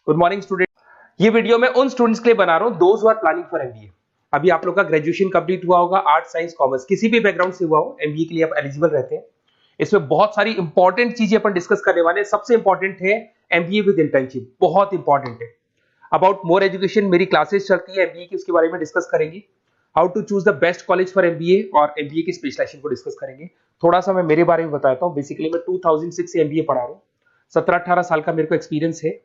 Good morning student. ये video मैं उन स्टूडेंट्स के लिए बना रहा हूं those who are planning for MBA. अभी आप लोग का ग्रेजुएशन कंप्लीट हुआ होगा, आर्ट साइंस कॉमर्स किसी भी बैकग्राउंड से हुआ हो, एमबीए के लिए आप एलिजिबल रहते हैं। इसमें बहुत सारी इंपॉर्टेंट चीजें अपन डिस्कस करने वाले हैं। सबसे इंपॉर्टेंट है एमबीए विद इंटर्नशिप, बहुत इंपॉर्टेंट है। अबाउट मोर एजुकेशन मेरी क्लासेस चलती है एमबीए की, उसके बारे में डिस्कस करेंगे। How to choose the best college for MBA और एमबीए की स्पेशलाइजेशन को डिस्कस करेंगे। थोड़ा सा मैं मेरे बारे में बताता हूँ। बेसिकली मैं 2006 से एमबीए पढ़ा रहा हूँ। 17-18 साल का मेरे को एक्सपीरियंस है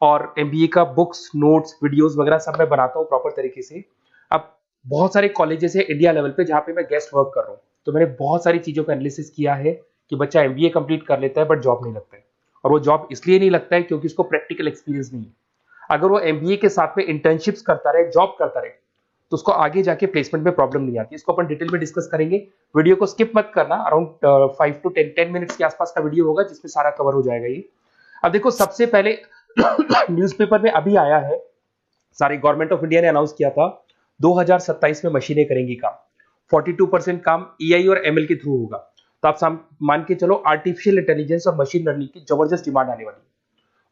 और एमबीए का बुक्स, नोट्स, वीडियोस वगैरह सब मैं बनाता हूँ प्रॉपर तरीके से। अब बहुत सारे कॉलेजेस है इंडिया लेवल पे जहाँ पे मैं गेस्ट वर्क कर रहा हूँ, तो मैंने बहुत सारी चीजों का एनालिसिस किया है कि बच्चा एमबीए कंप्लीट कर लेता है बट जॉब नहीं लगता है। और वो जॉब इसलिए नहीं लगता है क्योंकि उसको प्रैक्टिकल एक्सपीरियंस नहीं है। अगर वो एमबीए के साथ में इंटर्नशिप्स करता रहे, जॉब करता रहे, तो उसको आगे जाके प्लेसमेंट में प्रॉब्लम नहीं आती। इसको अपन डिटेल में डिस्कस करेंगे। वीडियो को स्किप मत करना। अराउंड 5 to 10 मिनट्स के आसपास का वीडियो होगा जिसमें सारा कवर हो जाएगा ये। अब देखो, सबसे पहले न्यूज़पेपर में अभी आया है, सारे गवर्नमेंट ऑफ इंडिया ने अनाउंस किया था 2027 में मशीनें करेंगी काम। 42% काम एआई और एमएल के थ्रू होगा। तो आप मान के चलो आर्टिफिशियल इंटेलिजेंस और मशीन लर्निंग की जबरदस्त डिमांड आने वाली है।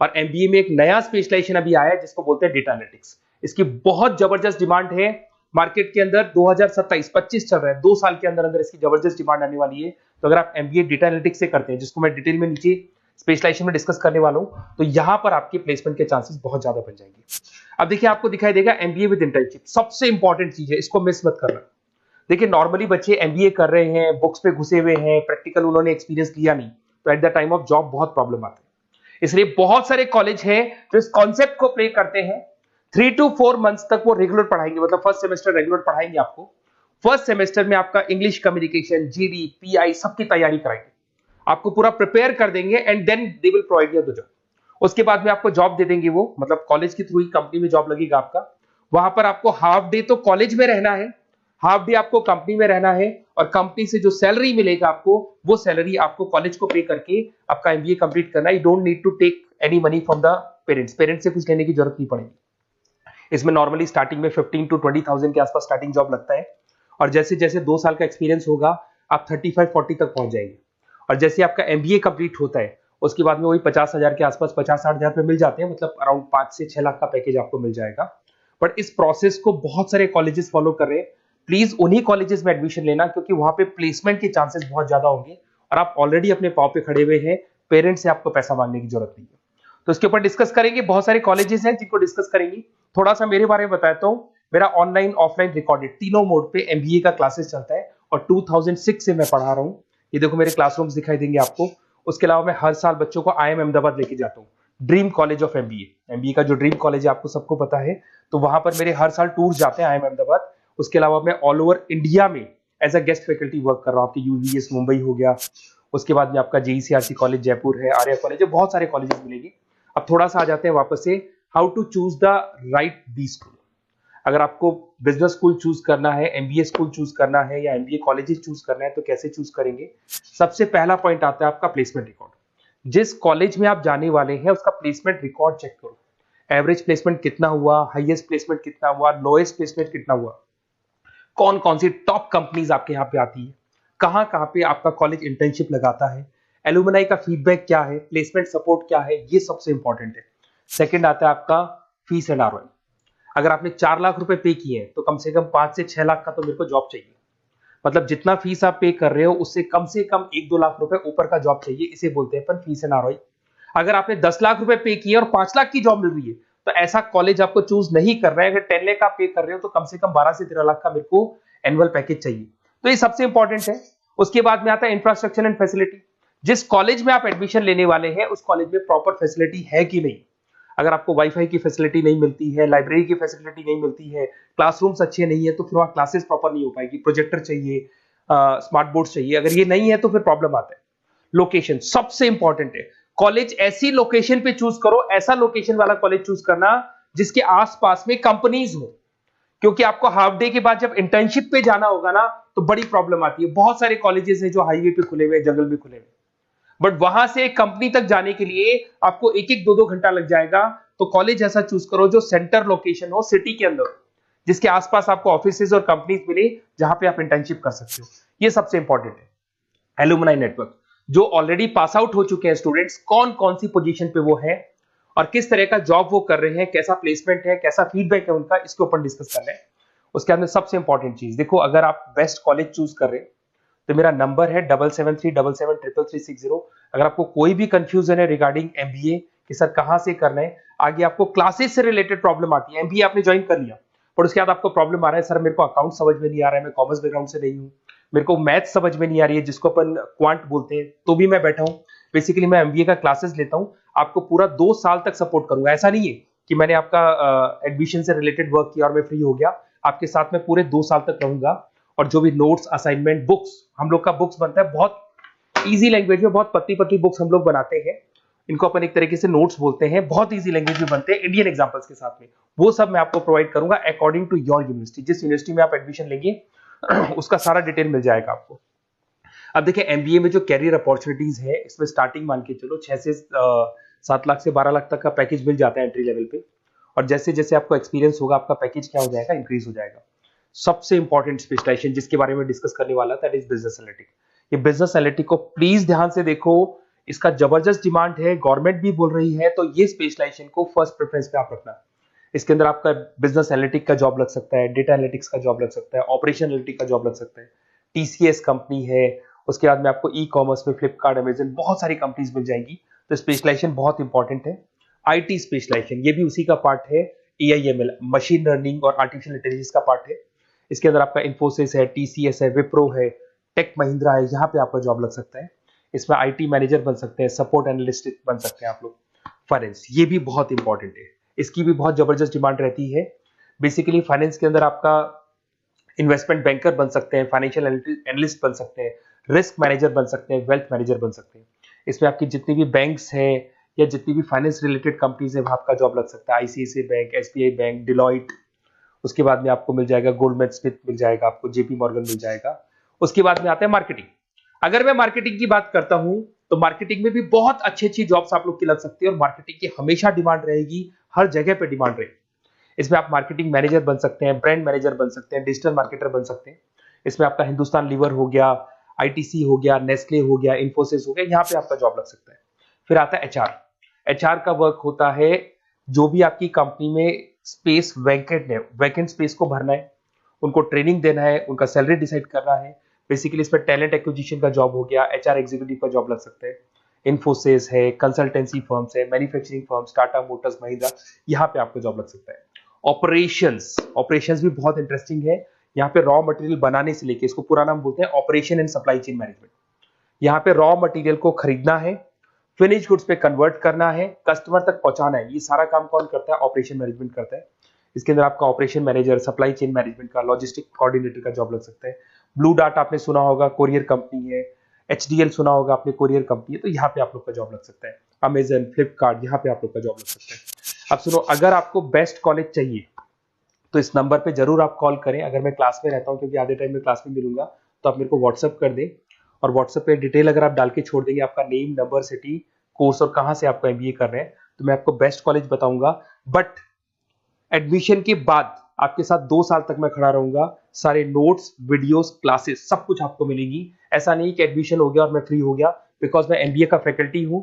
और एमबीए में एक नया स्पेशलाइजेशन अभी आया है जिसको बोलते हैं डेटा एनालिटिक्स। इसकी बहुत जबरदस्त डिमांड है मार्केट के अंदर। 2027-25 चल रहा है, 2 साल के अंदर अंदर इसकी जबरदस्त डिमांड आने वाली है। तो अगर आप एमबीए डेटा एनालिटिक्स से करते हैं, जिसको मैं डिटेल में नीचे स्पेशलाइजेशन में डिस्कस करने वाला हूं, तो यहां पर आपके प्लेसमेंट के चांसेस बहुत ज्यादा बन जाएंगे। अब देखिए, आपको दिखाई देगा एमबीए विद इंटर्नशिप सबसे इंपॉर्टेंट चीज है, इसको मिस मत करना। देखिए, नॉर्मली बच्चे एमबीए कर रहे हैं, बुक्स पे घुसे हुए हैं, प्रैक्टिकल उन्होंने एक्सपीरियंस लिया नहीं, तो at the time of job बहुत प्रॉब्लम आती है। इसलिए बहुत सारे कॉलेज हैं जो इस कॉन्सेप्ट को प्ले करते हैं। 3 to 4 मंथ्स तक वो रेगुलर पढ़ाएंगे, मतलब फर्स्ट सेमेस्टर रेगुलर पढ़ाएंगे आपको। फर्स्ट सेमेस्टर में आपका इंग्लिश कम्युनिकेशन, जीडी, पीआई सबकी तैयारी कराएंगे, आपको पूरा प्रिपेयर कर देंगे and then they will provide you the job. उसके बाद में आपको जॉब दे देंगे वो, मतलब कॉलेज के थ्रू ही कंपनी में जॉब लगेगा आपका। वहां पर आपको हाफ डे तो कॉलेज में रहना है, हाफ डे आपको कंपनी में रहना है, और कंपनी से जो सैलरी मिलेगा आपको, वो सैलरी आपको कॉलेज को पे करके आपका एमबीए कंप्लीट करना है। You don't need to take any money from the parents से कुछ लेने की जरूरत नहीं पड़ेगी। इसमें नॉर्मली स्टार्टिंग में 15 to 20,000 के आसपास स्टार्टिंग जॉब लगता है, और जैसे जैसे 2 साल का एक्सपीरियंस होगा आप 35-40 तक पहुंच जाएंगे। और जैसे आपका एमबीए कंप्लीट होता है उसके बाद में वही 50,000 के आसपास, 50-60 हजार पे मिल जाते हैं, मतलब अराउंड 5 से 6 लाख का पैकेज आपको मिल जाएगा। बट इस प्रोसेस को बहुत सारे कॉलेजेस फॉलो कर रहे हैं। प्लीज उन्हीं कॉलेजेस में एडमिशन लेना, क्योंकि वहां पे प्लेसमेंट के चांसेस बहुत ज्यादा होंगे और आप ऑलरेडी अपने पांव पे खड़े हुए हैं, पेरेंट्स से आपको पैसा मांगने की जरूरत नहीं है। तो इसके ऊपर डिस्कस करेंगे। बहुत सारे कॉलेजेस हैं जिनको डिस्कस करेंगे। थोड़ा सा मेरे बारे में बताता हूँ। मेरा ऑनलाइन, ऑफलाइन, रिकॉर्डेड तीनों मोड पे एमबीए का क्लासेस चलता है और 2006 से मैं पढ़ा रहा हूँ। ये देखो, मेरे क्लासरूम्स दिखाई देंगे आपको। उसके अलावा मैं हर साल बच्चों को आईएम अहमदाबाद लेके जाता हूँ, dream college of MBA. MBA का जो ड्रीम कॉलेज है आपको सबको पता है, तो वहां पर मेरे हर साल टूर जाते हैं आईएम अहमदाबाद। उसके अलावा मैं ऑल ओवर इंडिया में as a guest faculty work कर रहा हूँ। आपकी यूवीएस मुंबई हो गया, उसके बाद में आपका जेईसीआरसी कॉलेज जयपुर है, आर्या कॉलेज है, बहुत सारे कॉलेजेस मिलेंगे। अब थोड़ा सा आ जाते हैं वापस से, how to choose the right B school. अगर आपको बिजनेस स्कूल चूज करना है, एमबीए स्कूल चूज करना है, या एमबीए कॉलेजेस चूज करना है, तो कैसे चूज करेंगे? सबसे पहला पॉइंट आता है आपका प्लेसमेंट रिकॉर्ड। जिस कॉलेज में आप जाने वाले हैं उसका प्लेसमेंट रिकॉर्ड चेक करो। एवरेज प्लेसमेंट कितना हुआ, हाईएस्ट प्लेसमेंट कितना हुआ, लोएस्ट प्लेसमेंट कितना हुआ, कौन कौन सी टॉप कंपनीज आपके यहाँ पे आती है, कहाँ कहाँ पे आपका कॉलेज इंटर्नशिप लगाता है, एलुमनाई का फीडबैक क्या है, प्लेसमेंट सपोर्ट क्या है, ये सबसे इंपॉर्टेंट है। सेकंड आता है आपका फीस एंड आरओआई। अगर आपने 4 लाख रुपए पे किए हैं तो कम से कम 5 से 6 लाख का तो मेरे को जॉब चाहिए। मतलब जितना फीस आप पे कर रहे हो उससे कम से कम 1-2 लाख रुपए ऊपर का जॉब चाहिए। इसे बोलते हैं अपन फीस एंड आरओआई। अगर आपने 10 लाख रुपए पे किए और 5 लाख की जॉब मिल रही है तो ऐसा कॉलेज आपको चूज नहीं कर रहा है। अगर 10 लाख आप पे कर रहे हो तो कम से कम 12 से 13 लाख का मेरे को एनुअल पैकेज चाहिए। तो ये सबसे इंपॉर्टेंट है। उसके बाद में आता है इंफ्रास्ट्रक्चर एंड फैसिलिटी। जिस कॉलेज में आप एडमिशन लेने वाले हैं उस कॉलेज में प्रॉपर फैसिलिटी है कि नहीं। अगर आपको वाईफाई की फैसिलिटी नहीं मिलती है, लाइब्रेरी की फैसिलिटी नहीं मिलती है, क्लासरूम्स अच्छे नहीं है, तो फिर वहां क्लासेस प्रॉपर नहीं हो पाएगी। प्रोजेक्टर चाहिए, स्मार्ट बोर्ड चाहिए। अगर ये नहीं है तो फिर प्रॉब्लम आता है। लोकेशन सबसे इंपॉर्टेंट है। कॉलेज ऐसी लोकेशन पे चूज करो, ऐसा लोकेशन वाला कॉलेज चूज करना जिसके आसपास में कंपनीज हो, क्योंकि आपको हाफ डे के बाद जब इंटर्नशिप पे जाना होगा ना तो बड़ी प्रॉब्लम आती है। बहुत सारे कॉलेजेस हैं जो हाईवे पे खुले हुए, जंगल में खुले हुए, बट वहां से कंपनी तक जाने के लिए आपको 1-1, 2-2 घंटा लग जाएगा। तो कॉलेज ऐसा चूज करो जो सेंटर लोकेशन हो, सिटी के अंदर, जिसके आसपास आपको ऑफिसेज और कंपनीज मिले जहां पे आप इंटर्नशिप कर सकते हो। ये सबसे इंपॉर्टेंट है। एलुमनाई नेटवर्क, जो ऑलरेडी पास आउट हो चुके हैं स्टूडेंट्स, कौन कौन सी पोजीशन पे वो है, और किस तरह का जॉब वो कर रहे हैं, कैसा प्लेसमेंट है, कैसा फीडबैक है उनका, इसके ऊपर डिस्कस कर रहे हैं। उसके अंदर सबसे इंपॉर्टेंट चीज देखो, अगर आप बेस्ट कॉलेज चूज कर रहे हैं तो मेरा नंबर है 7737733360। अगर आपको कोई भी कंफ्यूजन है रिगार्डिंग एमबीए कि सर कहां से करना है, आगे आपको क्लासेस से रिलेटेड प्रॉब्लम आती है, एमबीए आपने ज्वाइन कर लिया पर उसके बाद आपको प्रॉब्लम आ रहा है, सर मेरे को अकाउंट समझ में नहीं आ रहा है, मैं कॉमर्स बैकग्राउंड से नहीं हूँ, मेरे को मैथ समझ में नहीं आ रही है जिसको अपन क्वांट बोलते हैं, तो भी मैं बैठा हूँ, बेसिकली मैं एमबीए का क्लासेस लेता हूँ, आपको पूरा 2 साल तक सपोर्ट करूंगा। ऐसा नहीं है कि मैंने आपका एडमिशन से रिलेटेड वर्क किया और मैं फ्री हो गया, आपके साथ में पूरे 2 साल तक रहूंगा। और जो भी नोट्स, असाइनमेंट, बुक्स, हम लोग का बुक्स बनता है बहुत इजी लैंग्वेज में, बहुत पतली पतली बुक्स हम लोग बनाते हैं, इनको अपन एक तरीके से नोट्स बोलते हैं, बहुत इजी लैंग्वेज में बनते हैं इंडियन एग्जांपल्स के साथ में, वो सब मैं आपको प्रोवाइड करूंगा अकॉर्डिंग टू योर यूनिवर्सिटी। जिस यूनिवर्सिटी में आप एडमिशन लेंगे उसका सारा डिटेल मिल जाएगा आपको। अब देखिए एमबीए में जो कैरियर अपॉर्चुनिटीज है, इसमें स्टार्टिंग मान के चलो 6 से 7 लाख से 12 लाख तक का पैकेज मिल जाता है एंट्री लेवल पे, और जैसे जैसे आपको एक्सपीरियंस होगा आपका पैकेज क्या हो जाएगा, इंक्रीज हो जाएगा। सबसे इंपॉर्टेंट स्पेशलाइजेशन जिसके बारे में डिस्कस करने वाला दैट इज बिजनेस एनालिटिक। ये बिजनेस एनालिटिक को प्लीज ध्यान से देखो, इसका जबरदस्त डिमांड है, गवर्नमेंट भी बोल रही है, तो ये स्पेशलाइजेशन को फर्स्ट प्रेफरेंस पे आप रखना। इसके अंदर आपका बिजनेस एनालिटिक का जॉब लग सकता है, डेटा एनालिटिक्स का जॉब लग सकता है, ऑपरेशन एनालिटिक का जॉब लग सकता है, टीसीएस कंपनी है, उसके बाद में आपको ई कॉमर्स में फ्लिपकार्ट, अमेजन, बहुत सारी कंपनीज मिल जाएंगी। तो स्पेशलाइजेशन बहुत इंपॉर्टेंट है। आईटी स्पेशलाइजेशन ये भी उसी का पार्ट है, एआईएमएल, मशीन लर्निंग और आर्टिफिशियल इंटेलिजेंस का पार्ट है। इसके अंदर आपका इन्फोसिस है, टीसीएस है, विप्रो है, टेक महिंद्रा है, यहाँ पे आपका जॉब लग सकता है। इसमें आईटी मैनेजर बन सकते हैं, सपोर्ट एनालिस्ट बन सकते हैं आप लोग। फाइनेंस ये भी बहुत इंपॉर्टेंट है, इसकी भी बहुत जबरदस्त डिमांड रहती है। बेसिकली फाइनेंस के अंदर आपका इन्वेस्टमेंट बैंकर बन सकते हैं, फाइनेंशियल एनालिस्ट बन सकते हैं, रिस्क मैनेजर बन सकते हैं, वेल्थ मैनेजर बन सकते हैं। इसमें आपकी जितनी भी बैंक्स हैं या जितनी भी फाइनेंस रिलेटेड कंपनीज है वहां आपका जॉब लग सकता है, ICICI bank, SBI bank, Deloitte, उसके बाद में आपको मिल जाएगा गोल्डमैन स्मिथ मिल जाएगा, आपको जेपी मॉर्गन मिल जाएगा। उसके बाद में आता है मार्केटिंग। अगर मैं मार्केटिंग की बात करता हूं तो मार्केटिंग में भी बहुत अच्छी अच्छी जॉब्स आप लोग की लग सकती है, और मार्केटिंग की हमेशा डिमांड रहेगी, हर जगह पे डिमांड रहेगी। इसमें आप मार्केटिंग मैनेजर बन सकते हैं, ब्रांड मैनेजर बन सकते हैं, डिजिटल मार्केटर बन सकते हैं। इसमें आपका हिंदुस्तान लीवर हो गया, आईटीसी हो गया, नेस्ले हो गया, इन्फोसिस हो गया, यहाँ पे आपका जॉब लग सकता है। फिर आता है एचआर। एचआर का वर्क होता है जो भी आपकी कंपनी में स्पेस वैकेंट है, वैकेंट स्पेस को भरना है, उनको ट्रेनिंग देना है, उनका सैलरी डिसाइड करना है। बेसिकली इसमें टैलेंट एक्विजिशन का जॉब हो गया, एचआर एग्जीक्यूटिव का जॉब लग सकता है। इन्फोसिस है, कंसल्टेंसी फर्म्स है, manufacturing firms, Tata Motors, Mahindra, यहाँ पे आपको जॉब लग सकता है। ऑपरेशंस, ऑपरेशंस भी बहुत इंटरेस्टिंग है। यहाँ पे रॉ मटेरियल बनाने से लेके, इसको पूरा नाम बोलते हैं operation and supply chain management. यहाँ पे रॉ मटेरियल को खरीदना है, फिनिश गुड्स पे कन्वर्ट करना है, कस्टमर तक पहुंचाना है, ये सारा काम कौन करता है, ऑपरेशन मैनेजमेंट करता है। इसके अंदर आपका operation manager, supply chain management का, लॉजिस्टिक कोऑर्डिनेटर का जॉब लग सकता है। ब्लू डार्ट आपने सुना होगा, कोरियर कंपनी है। एचडीएल सुना होगा आपने, कोरियर कंपनी है, तो यहाँ पे आप लोग का जॉब लग सकता है। अमेजन, फ्लिपकार्ट, यहाँ पे आप लोग का जॉब लग सकता है। अब सुनो, अगर आपको बेस्ट कॉलेज चाहिए तो इस नंबर पे जरूर आप कॉल करें। अगर मैं क्लास में रहता हूँ, क्योंकि आधे टाइम में क्लास में मिलूंगा, तो आप मेरे को व्हाट्सअप कर दें, और व्हाट्सएप पे डिटेल अगर आप डाल के छोड़ देंगे, आपका नेम, नंबर, सिटी, कोर्स और कहां से आपको एमबीए कर रहे हैं, तो मैं आपको बेस्ट कॉलेज बताऊंगा। बट एडमिशन के बाद आपके साथ 2 साल तक मैं खड़ा रहूंगा, सारे नोट्स, वीडियोस, क्लासेस सब कुछ आपको मिलेगी। ऐसा नहीं कि एडमिशन हो गया और मैं फ्री हो गया, बिकॉज मैं एमबीए का फैकल्टी हूं।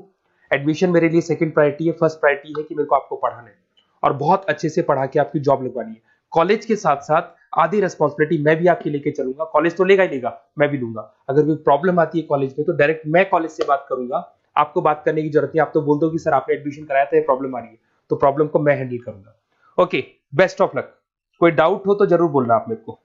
एडमिशन मेरे लिए सेकंड प्रायोरिटी है, फर्स्ट प्रायोरिटी है कि मेरे को आपको पढ़ाना है और बहुत अच्छे से पढ़ा के आपकी जॉब लगवानी है। कॉलेज के साथ साथ आधी रिस्पॉन्सिबिलिटी मैं भी आपकी लेके चलूंगा, कॉलेज तो लेगा ही लेगा, मैं भी लूंगा। अगर कोई प्रॉब्लम आती है कॉलेज में तो डायरेक्ट मैं कॉलेज से बात करूंगा, आपको बात करने की जरूरत नहीं। आप तो बोल दो कि सर आपने एडमिशन कराया था, ये प्रॉब्लम आ रही है, तो प्रॉब्लम को मैं हैंडल करूंगा। Okay, best of luck. कोई डाउट हो तो जरूर बोलना आप मेरे को।